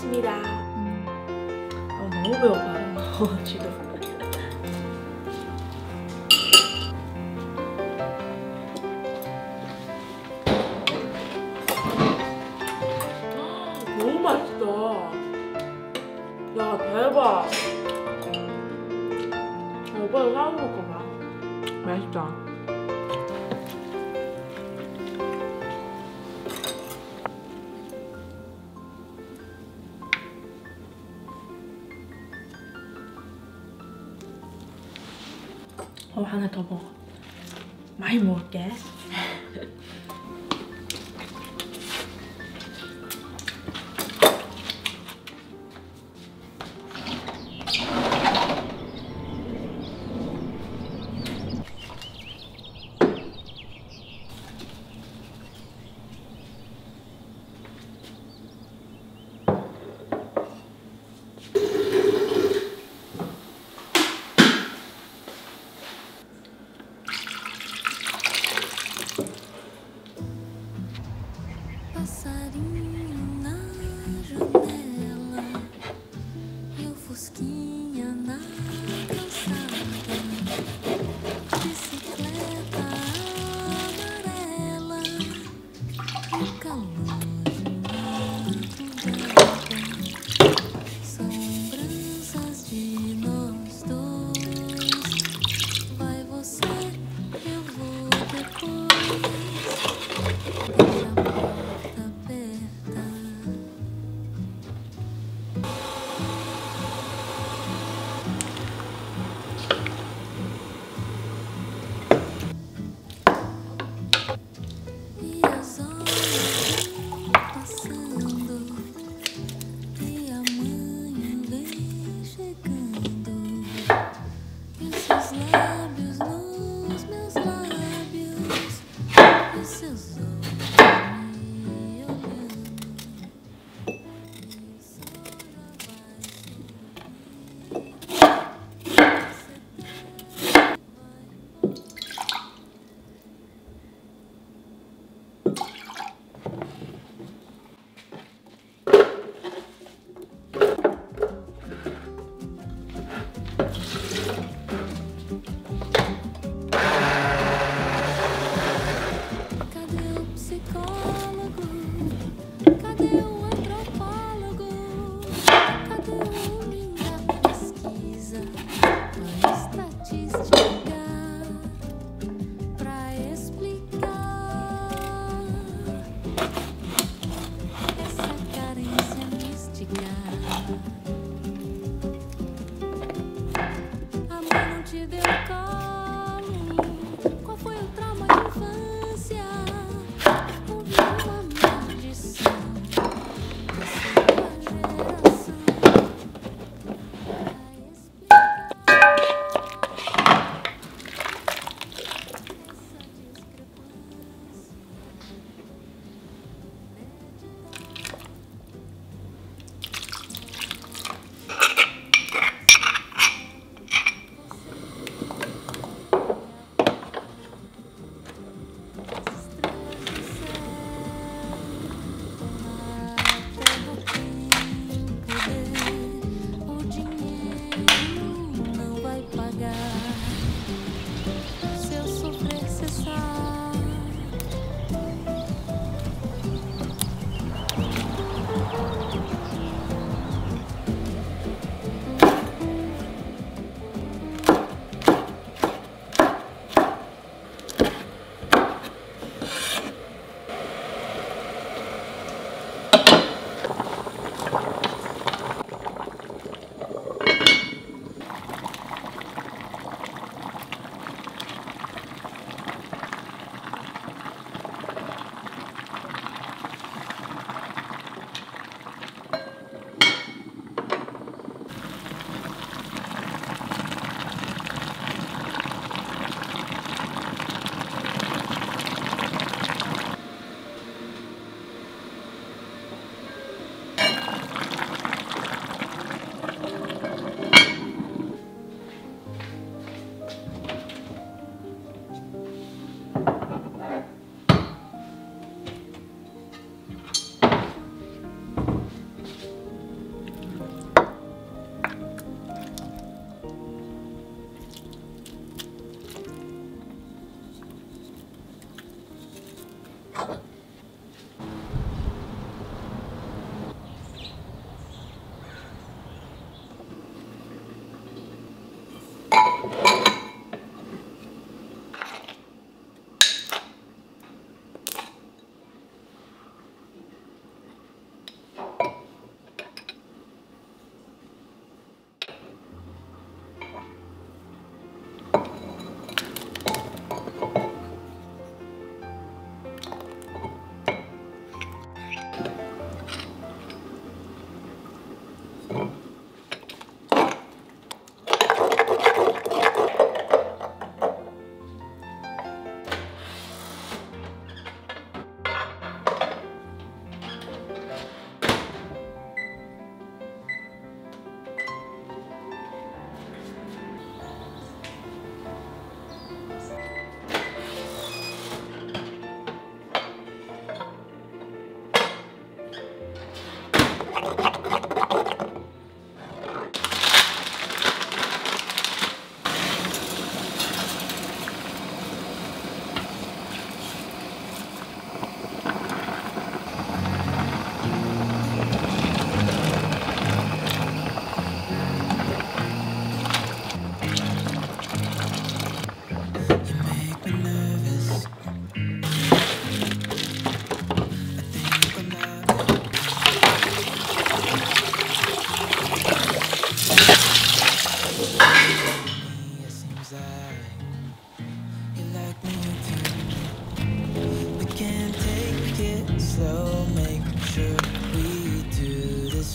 먹겠습니다. 너무 배고파요. 지금. 너무 맛있다. 야, 대박. 오빠도 사먹을 거봐. 맛있다. 하나 더 먹어. 많이 먹을게. Passarinho na janela e o fusquinha na calçada, bicicleta amarela, o calor de madrugada, sombranças de nós dois. Vai você, eu vou depois. Deixa a porta aberta. E as horas vão passando e a manhã vem chegando. E os seus lábios nos meus lábios, e os seus olhos me olhando. E o sol já vai subir. Cadê o psicólogo? Cadê o antropólogo? Cadê o homem da pesquisa? A estatística pra explicar essa carência mística. A mãe não te deu colo. Qual foi o trauma de infância? Houve uma maldição na sua geração. Pra explicar essa discrepância.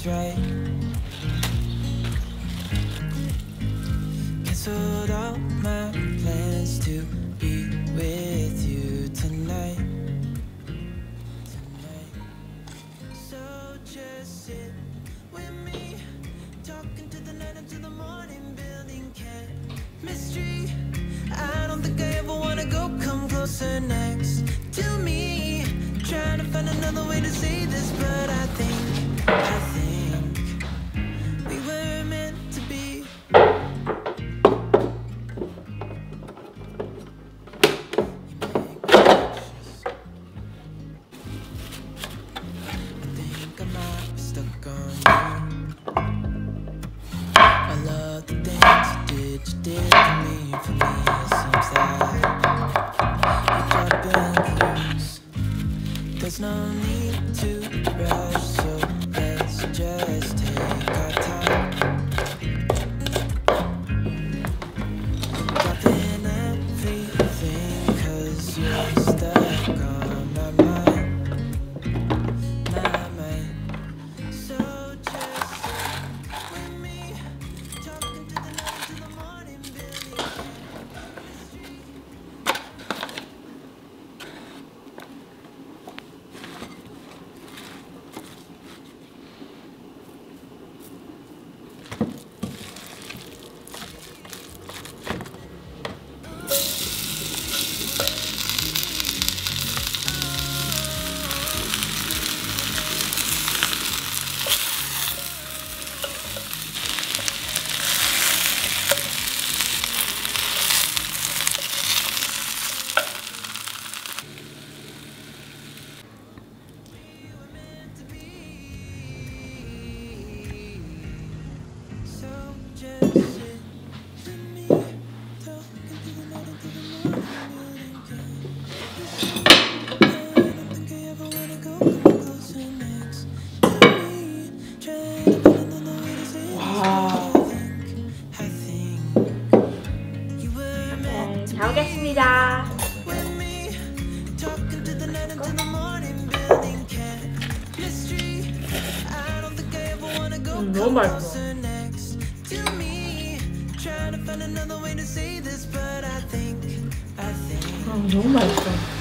Right. Canceled all my plans to be with you tonight. So just sit with me, talking to the night until the morning, building chemistry. I don't think I ever wanna go come closer next to me. Trying to find another way to say this, but I think we were meant to be. I think I might be stuck on you. I love the things you did to me. For me, it seems like you're dropping clues. There's no need to rush, so let's just take our time. Dropping everything, 'cause you're stuck on my mind, my mind. So just sit with me, talking to the night until the morning, building chemistry. 잘 먹겠습니다. 너무 맛있어. 너무 맛있어.